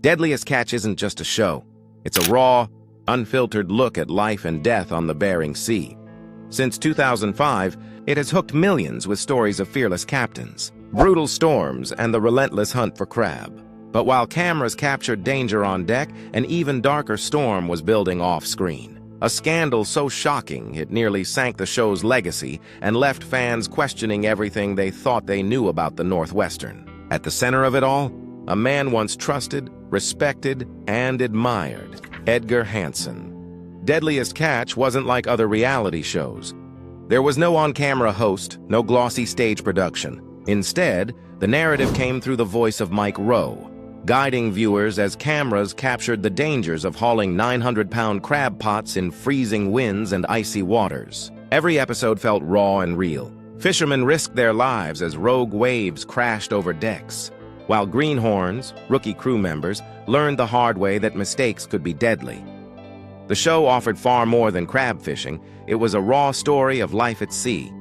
Deadliest Catch isn't just a show. It's a raw, unfiltered look at life and death on the Bering Sea. Since 2005, it has hooked millions with stories of fearless captains, brutal storms, and the relentless hunt for crab. But while cameras captured danger on deck, an even darker storm was building off-screen. A scandal so shocking it nearly sank the show's legacy and left fans questioning everything they thought they knew about the Northwestern. At the center of it all, a man once trusted, respected, and admired, Edgar Hansen. Deadliest Catch wasn't like other reality shows. There was no on-camera host, no glossy stage production. Instead, the narrative came through the voice of Mike Rowe, guiding viewers as cameras captured the dangers of hauling 900-pound crab pots in freezing winds and icy waters. Every episode felt raw and real. Fishermen risked their lives as rogue waves crashed over decks, while greenhorns, rookie crew members, learned the hard way that mistakes could be deadly. The show offered far more than crab fishing. It was a raw story of life at sea.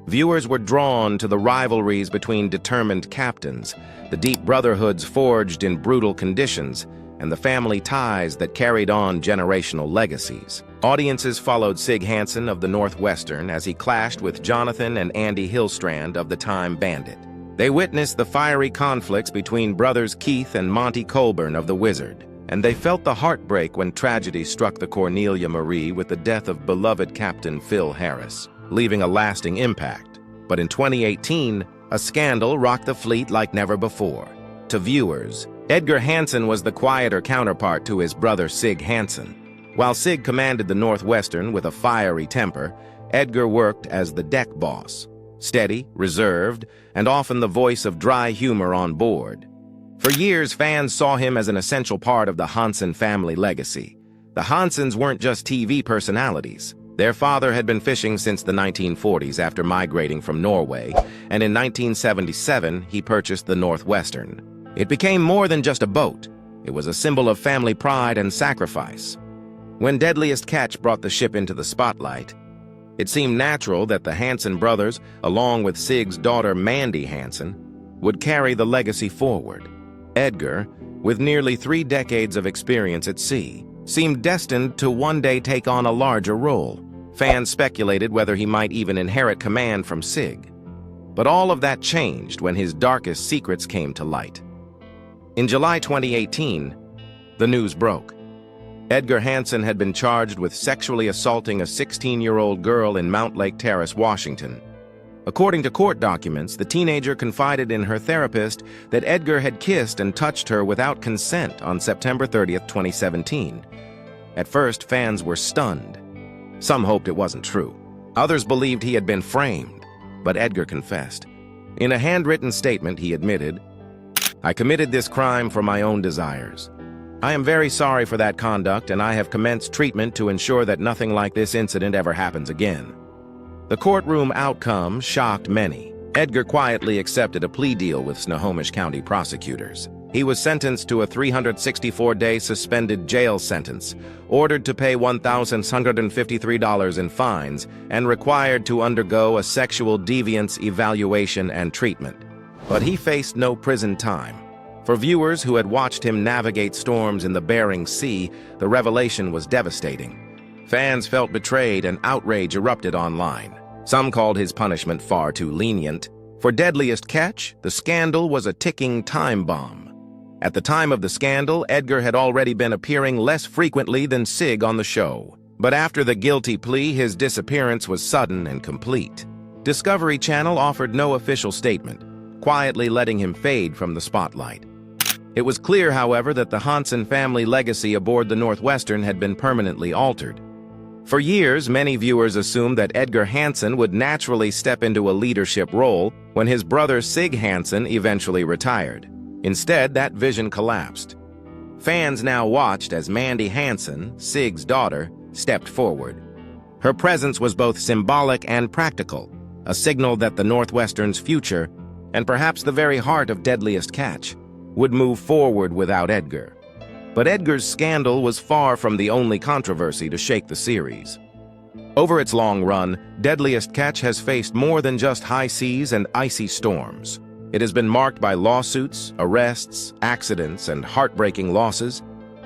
Viewers were drawn to the rivalries between determined captains, the deep brotherhoods forged in brutal conditions, and the family ties that carried on generational legacies. Audiences followed Sig Hansen of the Northwestern as he clashed with Jonathan and Andy Hillstrand of the Time Bandit. They witnessed the fiery conflicts between brothers Keith and Monty Colburn of the Wizard, and they felt the heartbreak when tragedy struck the Cornelia Marie with the death of beloved Captain Phil Harris, leaving a lasting impact. But in 2018, a scandal rocked the fleet like never before. To viewers, Edgar Hansen was the quieter counterpart to his brother Sig Hansen. While Sig commanded the Northwestern with a fiery temper, Edgar worked as the deck boss, steady, reserved, and often the voice of dry humor on board. For years, fans saw him as an essential part of the Hansen family legacy. The Hansens weren't just TV personalities. Their father had been fishing since the 1940s after migrating from Norway, and in 1977, he purchased the Northwestern. It became more than just a boat. It was a symbol of family pride and sacrifice. When Deadliest Catch brought the ship into the spotlight, it seemed natural that the Hansen brothers, along with Sig's daughter Mandy Hansen, would carry the legacy forward. Edgar, with nearly 3 decades of experience at sea, seemed destined to one day take on a larger role. Fans speculated whether he might even inherit command from Sig. But all of that changed when his darkest secrets came to light. In July 2018, the news broke. Edgar Hansen had been charged with sexually assaulting a 16-year-old girl in Mount Lake Terrace, Washington. According to court documents, the teenager confided in her therapist that Edgar had kissed and touched her without consent on September 30, 2017. At first, fans were stunned. Some hoped it wasn't true. Others believed he had been framed, but Edgar confessed. In a handwritten statement, he admitted, "I committed this crime for my own desires. I am very sorry for that conduct, and I have commenced treatment to ensure that nothing like this incident ever happens again." The courtroom outcome shocked many. Edgar quietly accepted a plea deal with Snohomish County prosecutors. He was sentenced to a 364-day suspended jail sentence, ordered to pay $1,653 in fines, and required to undergo a sexual deviance evaluation and treatment. But he faced no prison time. For viewers who had watched him navigate storms in the Bering Sea, the revelation was devastating. Fans felt betrayed and outrage erupted online. Some called his punishment far too lenient. For Deadliest Catch, the scandal was a ticking time bomb. At the time of the scandal, Edgar had already been appearing less frequently than Sig on the show. But after the guilty plea, his disappearance was sudden and complete. Discovery Channel offered no official statement, quietly letting him fade from the spotlight. It was clear, however, that the Hansen family legacy aboard the Northwestern had been permanently altered. For years, many viewers assumed that Edgar Hansen would naturally step into a leadership role when his brother Sig Hansen eventually retired. Instead, that vision collapsed. Fans now watched as Mandy Hansen, Sig's daughter, stepped forward. Her presence was both symbolic and practical, a signal that the Northwestern's future, and perhaps the very heart of Deadliest Catch, would move forward without Edgar. But Edgar's scandal was far from the only controversy to shake the series. Over its long run, Deadliest Catch has faced more than just high seas and icy storms. It has been marked by lawsuits, arrests, accidents, and heartbreaking losses.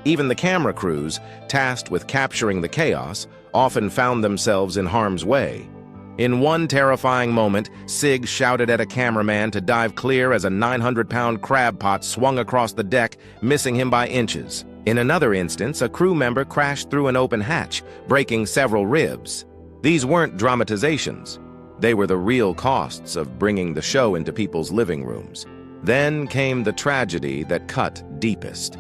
Even the camera crews, tasked with capturing the chaos, often found themselves in harm's way. In one terrifying moment, Sig shouted at a cameraman to dive clear as a 900-pound crab pot swung across the deck, missing him by inches. In another instance, a crew member crashed through an open hatch, breaking several ribs. These weren't dramatizations. They were the real costs of bringing the show into people's living rooms. Then came the tragedy that cut deepest.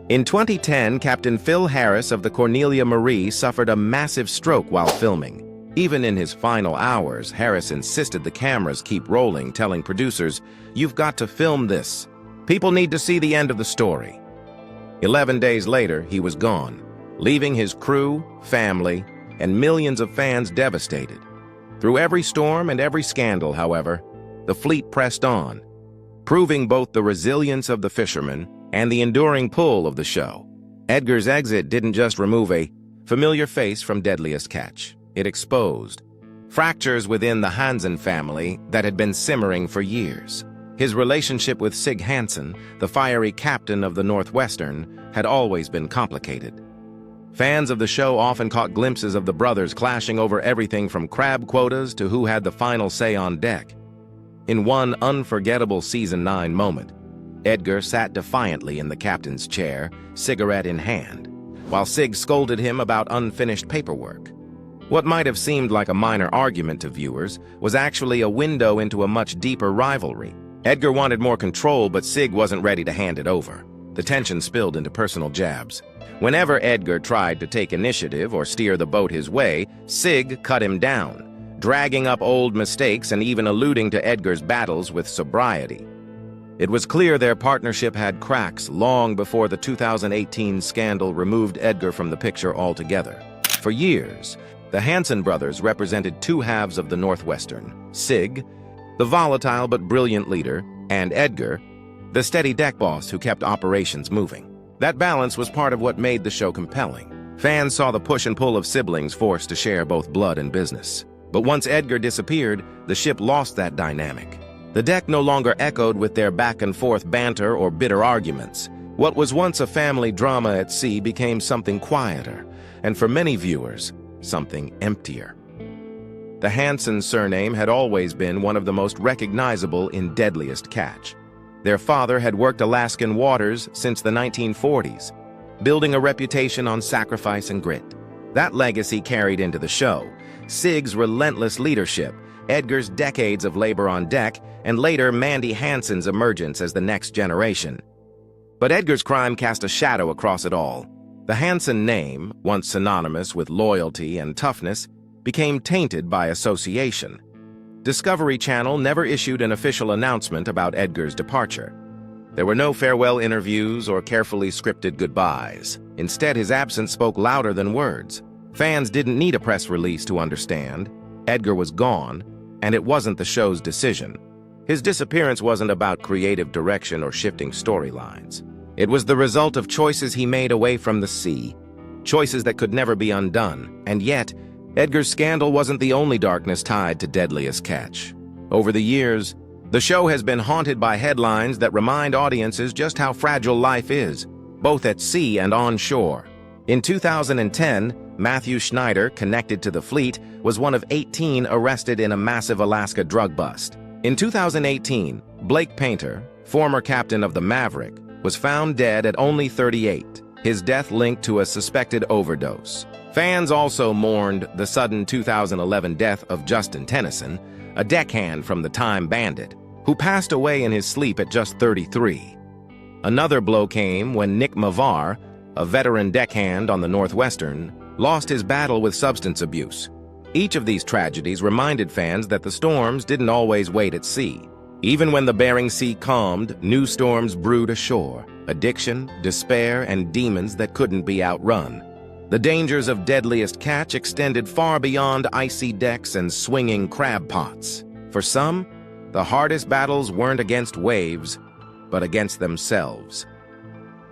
In 2010, Captain Phil Harris of the Cornelia Marie suffered a massive stroke while filming. Even in his final hours, Harris insisted the cameras keep rolling, telling producers, "You've got to film this. People need to see the end of the story." 11 days later, he was gone, leaving his crew, family, and millions of fans devastated. Through every storm and every scandal, however, the fleet pressed on, proving both the resilience of the fishermen and the enduring pull of the show. Edgar's exit didn't just remove a familiar face from Deadliest Catch. It exposed fractures within the Hansen family that had been simmering for years. His relationship with Sig Hansen, the fiery captain of the Northwestern, had always been complicated. Fans of the show often caught glimpses of the brothers clashing over everything from crab quotas to who had the final say on deck. In one unforgettable Season 9 moment, Edgar sat defiantly in the captain's chair, cigarette in hand, while Sig scolded him about unfinished paperwork. What might have seemed like a minor argument to viewers was actually a window into a much deeper rivalry. Edgar wanted more control, but Sig wasn't ready to hand it over. The tension spilled into personal jabs. Whenever Edgar tried to take initiative or steer the boat his way, Sig cut him down, dragging up old mistakes and even alluding to Edgar's battles with sobriety. It was clear their partnership had cracks long before the 2018 scandal removed Edgar from the picture altogether. For years, the Hansen brothers represented two halves of the Northwestern: Sig, the volatile but brilliant leader, and Edgar, the steady deck boss who kept operations moving. That balance was part of what made the show compelling. Fans saw the push and pull of siblings forced to share both blood and business. But once Edgar disappeared, the ship lost that dynamic. The deck no longer echoed with their back-and-forth banter or bitter arguments. What was once a family drama at sea became something quieter, and for many viewers, something emptier. The Hansen surname had always been one of the most recognizable in Deadliest Catch. Their father had worked Alaskan waters since the 1940s, building a reputation on sacrifice and grit. That legacy carried into the show. Sig's relentless leadership, Edgar's decades of labor on deck, and later Mandy Hansen's emergence as the next generation. But Edgar's crime cast a shadow across it all. The Hansen name, once synonymous with loyalty and toughness, became tainted by association. Discovery Channel never issued an official announcement about Edgar's departure. There were no farewell interviews or carefully scripted goodbyes. Instead, his absence spoke louder than words. Fans didn't need a press release to understand. Edgar was gone, and it wasn't the show's decision. His disappearance wasn't about creative direction or shifting storylines. It was the result of choices he made away from the sea, choices that could never be undone. And yet, Edgar's scandal wasn't the only darkness tied to Deadliest Catch. Over the years, the show has been haunted by headlines that remind audiences just how fragile life is, both at sea and on shore. In 2010, Matthew Schneider, connected to the fleet, was one of 18 arrested in a massive Alaska drug bust. In 2018, Blake Painter, former captain of the Maverick, was found dead at only 38, his death linked to a suspected overdose. Fans also mourned the sudden 2011 death of Justin Tennyson, a deckhand from the Time Bandit, who passed away in his sleep at just 33. Another blow came when Nick Mavar, a veteran deckhand on the Northwestern, lost his battle with substance abuse. Each of these tragedies reminded fans that the storms didn't always wait at sea. Even when the Bering Sea calmed, new storms brewed ashore: addiction, despair, and demons that couldn't be outrun. The dangers of Deadliest Catch extended far beyond icy decks and swinging crab pots. For some, the hardest battles weren't against waves, but against themselves.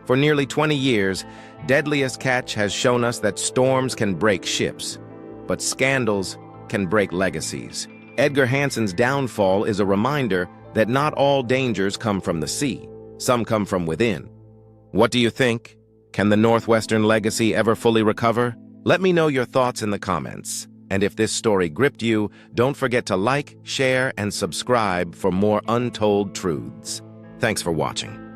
For nearly 20 years, Deadliest Catch has shown us that storms can break ships, but scandals can break legacies. Edgar Hansen's downfall is a reminder that not all dangers come from the sea. Some come from within. What do you think? Can the Northwestern legacy ever fully recover? Let me know your thoughts in the comments. And if this story gripped you, don't forget to like, share, and subscribe for more untold truths. Thanks for watching.